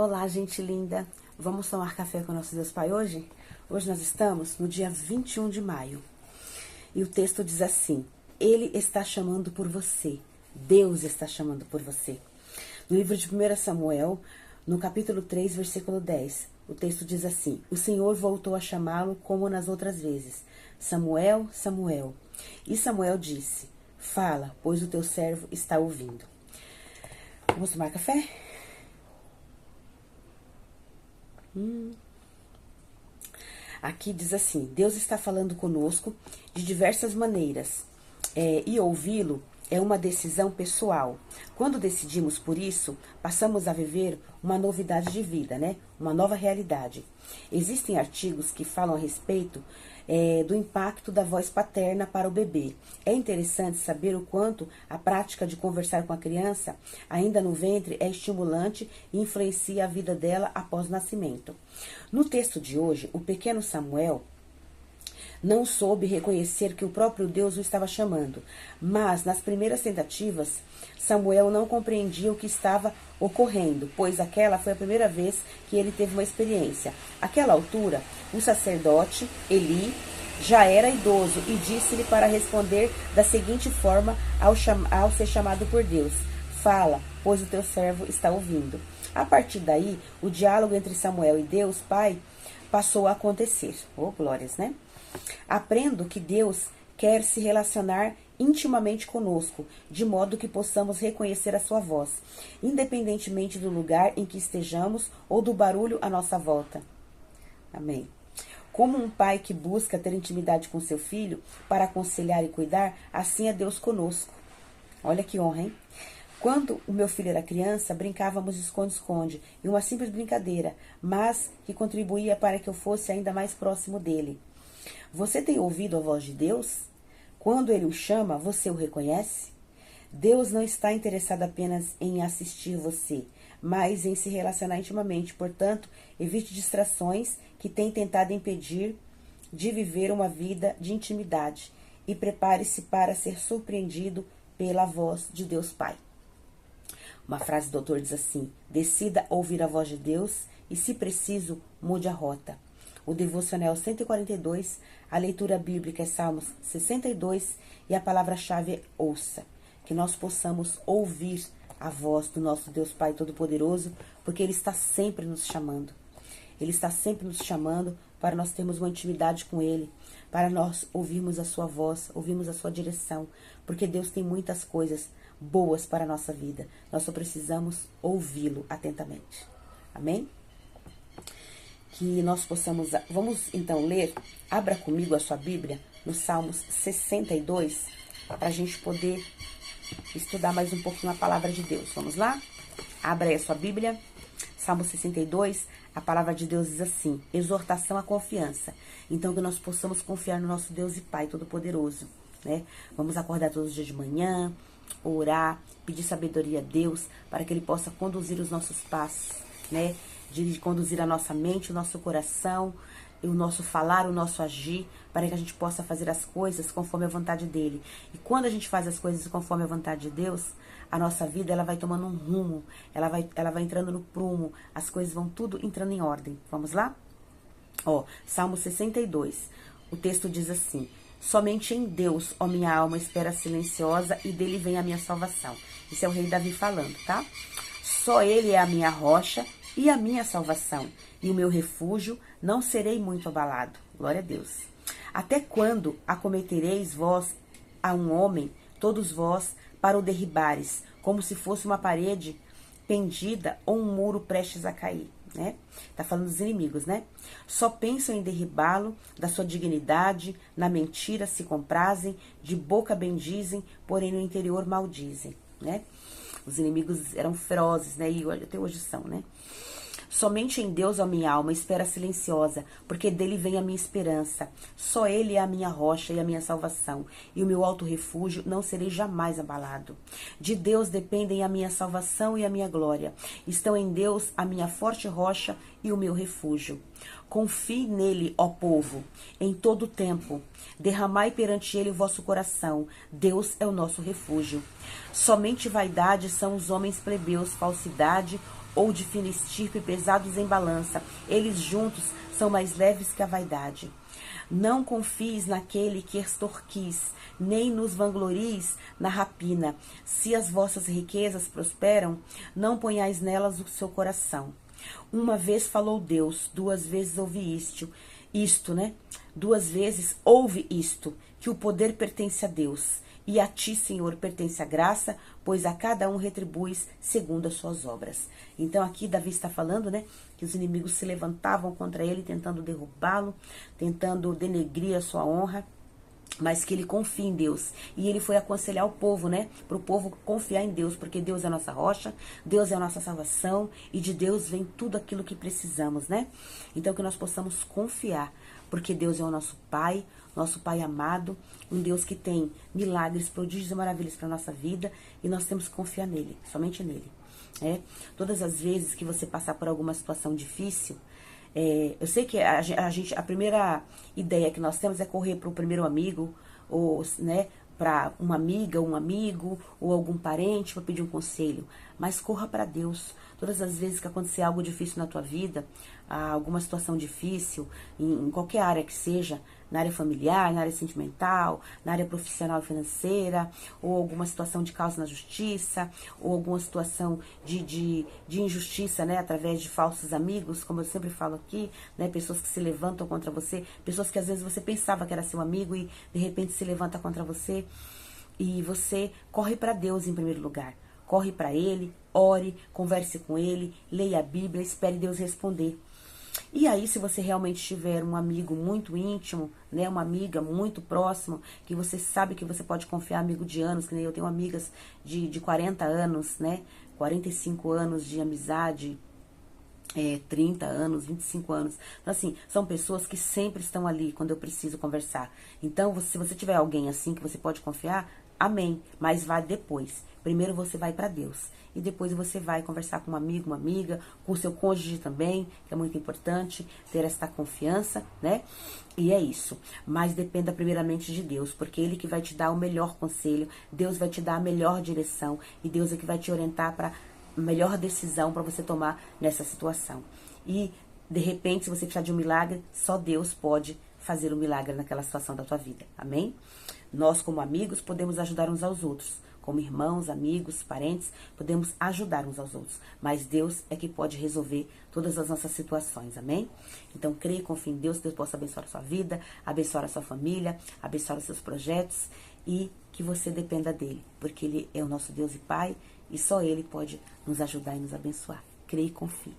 Olá, gente linda! Vamos tomar café com nosso Deus Pai hoje? Hoje nós estamos no dia 21 de maio. E o texto diz assim: Ele está chamando por você. Deus está chamando por você. No livro de 1 Samuel, no capítulo 3, versículo 10, o texto diz assim: O Senhor voltou a chamá-lo como nas outras vezes. Samuel, Samuel. E Samuel disse: Fala, pois o teu servo está ouvindo. Vamos tomar café? Aqui diz assim: Deus está falando conosco de diversas maneiras, e ouvi-lo é uma decisão pessoal. Quando decidimos por isso, passamos a viver uma novidade de vida, né? Uma nova realidade. Existem artigos que falam a respeito do impacto da voz paterna para o bebê. É interessante saber o quanto a prática de conversar com a criança, ainda no ventre, é estimulante e influencia a vida dela após o nascimento. No texto de hoje, o pequeno Samuel não soube reconhecer que o próprio Deus o estava chamando, mas nas primeiras tentativas, Samuel não compreendia o que estava ocorrendo, pois aquela foi a primeira vez que ele teve uma experiência. Àquela altura, o sacerdote, Eli, já era idoso e disse-lhe para responder da seguinte forma ao ser chamado por Deus: Fala, pois o teu servo está ouvindo. A partir daí, o diálogo entre Samuel e Deus, Pai, passou a acontecer. Oh, glórias, né? Aprendo que Deus quer se relacionar intimamente conosco, de modo que possamos reconhecer a sua voz, independentemente do lugar em que estejamos ou do barulho à nossa volta. Amém. Como um pai que busca ter intimidade com seu filho para aconselhar e cuidar, assim é Deus conosco. Olha que honra, hein? Quando o meu filho era criança, brincávamos de esconde-esconde, em uma simples brincadeira, mas que contribuía para que eu fosse ainda mais próximo dele. Você tem ouvido a voz de Deus? Quando Ele o chama, você o reconhece? Deus não está interessado apenas em assistir você, mas em se relacionar intimamente. Portanto, evite distrações que têm tentado impedir de viver uma vida de intimidade e prepare-se para ser surpreendido pela voz de Deus Pai. Uma frase do autor diz assim: decida ouvir a voz de Deus e, se preciso, mude a rota. O devocional 142, a leitura bíblica é Salmos 62 e a palavra-chave é ouça. Que nós possamos ouvir a voz do nosso Deus Pai Todo-Poderoso, porque Ele está sempre nos chamando. Ele está sempre nos chamando para nós termos uma intimidade com Ele, para nós ouvirmos a sua voz, ouvirmos a sua direção, porque Deus tem muitas coisas boas para a nossa vida. Nós só precisamos ouvi-lo atentamente. Amém? Que nós possamos... Vamos então ler, abra comigo a sua Bíblia, no Salmos 62, para a gente poder estudar mais um pouquinho a palavra de Deus. Vamos lá? Abra aí a sua Bíblia, Salmo 62, a palavra de Deus diz assim: exortação à confiança. Então, que nós possamos confiar no nosso Deus e Pai Todo-Poderoso, né? Vamos acordar todos os dias de manhã, orar, pedir sabedoria a Deus, para que Ele possa conduzir os nossos passos, né? De conduzir a nossa mente, o nosso coração, o nosso falar, o nosso agir, para que a gente possa fazer as coisas conforme a vontade dEle. E quando a gente faz as coisas conforme a vontade de Deus, a nossa vida ela vai tomando um rumo, ela vai entrando no prumo, as coisas vão tudo entrando em ordem. Vamos lá? Ó, Salmo 62, o texto diz assim: somente em Deus, ó minha alma, espera silenciosa, e dele vem a minha salvação. Isso é o rei Davi falando, tá? Só Ele é a minha rocha e a minha salvação, e o meu refúgio, não serei muito abalado. Glória a Deus. Até quando acometereis vós a um homem, todos vós, para o derribares, como se fosse uma parede pendida ou um muro prestes a cair, né? Tá falando dos inimigos, né? Só pensam em derribá-lo da sua dignidade, na mentira se comprazem, de boca bendizem, porém no interior maldizem, né? Os inimigos eram ferozes, né? E até hoje são, né? Somente em Deus, ó minha alma, espera silenciosa, porque dele vem a minha esperança. Só Ele é a minha rocha e a minha salvação, e o meu alto refúgio, não serei jamais abalado. De Deus dependem a minha salvação e a minha glória. Estão em Deus a minha forte rocha e o meu refúgio. Confie nele, ó povo, em todo o tempo. Derramai perante ele o vosso coração. Deus é o nosso refúgio. Somente vaidade são os homens plebeus, falsidade, ou de fina estirpe, pesados em balança. Eles juntos são mais leves que a vaidade. Não confies naquele que extorquis, nem nos vanglories na rapina. Se as vossas riquezas prosperam, não ponhais nelas o seu coração. Uma vez falou Deus, duas vezes ouvi isto, né? Duas vezes ouve isto, que o poder pertence a Deus. E a ti, Senhor, pertence a graça, pois a cada um retribuis segundo as suas obras. Então aqui Davi está falando, né, que os inimigos se levantavam contra ele, tentando derrubá-lo, tentando denegrir a sua honra, mas que ele confia em Deus. E ele foi aconselhar o povo, né, para o povo confiar em Deus, porque Deus é a nossa rocha, Deus é a nossa salvação, e de Deus vem tudo aquilo que precisamos, né? Então que nós possamos confiar, porque Deus é o nosso Pai amado, um Deus que tem milagres, prodígios e maravilhas para a nossa vida, e nós temos que confiar nele, somente nele. Todas as vezes que você passar por alguma situação difícil, eu sei que a primeira ideia que nós temos é correr para o primeiro amigo, ou, né, para uma amiga, um amigo, ou algum parente para pedir um conselho, mas corra para Deus. Todas as vezes que acontecer algo difícil na tua vida, alguma situação difícil, em qualquer área que seja, na área familiar, na área sentimental, na área profissional e financeira, ou alguma situação de causa na justiça, ou alguma situação de injustiça, né, através de falsos amigos, como eu sempre falo aqui, né, pessoas que se levantam contra você, pessoas que às vezes você pensava que era seu amigo e de repente se levanta contra você, e você corre para Deus em primeiro lugar. Corre para Ele, ore, converse com Ele, leia a Bíblia, espere Deus responder. E aí, se você realmente tiver um amigo muito íntimo, né, uma amiga muito próxima, que você sabe que você pode confiar, amigo de anos, que nem eu tenho amigas de 40 anos, né, 45 anos de amizade, 30 anos, 25 anos. Então, assim, são pessoas que sempre estão ali quando eu preciso conversar. Então, se você tiver alguém assim que você pode confiar, amém, mas vai depois. Primeiro você vai para Deus. E depois você vai conversar com um amigo, uma amiga, com o seu cônjuge também, que é muito importante ter essa confiança, né? E é isso. Mas dependa primeiramente de Deus, porque Ele que vai te dar o melhor conselho, Deus vai te dar a melhor direção, e Deus é que vai te orientar para a melhor decisão para você tomar nessa situação. E, de repente, se você precisar de um milagre, só Deus pode fazer um milagre naquela situação da tua vida. Amém? Nós, como amigos, podemos ajudar uns aos outros. Como irmãos, amigos, parentes, podemos ajudar uns aos outros. Mas Deus é que pode resolver todas as nossas situações, amém? Então, creia e confie em Deus, que Deus possa abençoar a sua vida, abençoar a sua família, abençoar os seus projetos e que você dependa dEle, porque Ele é o nosso Deus e Pai e só Ele pode nos ajudar e nos abençoar. Creia e confie.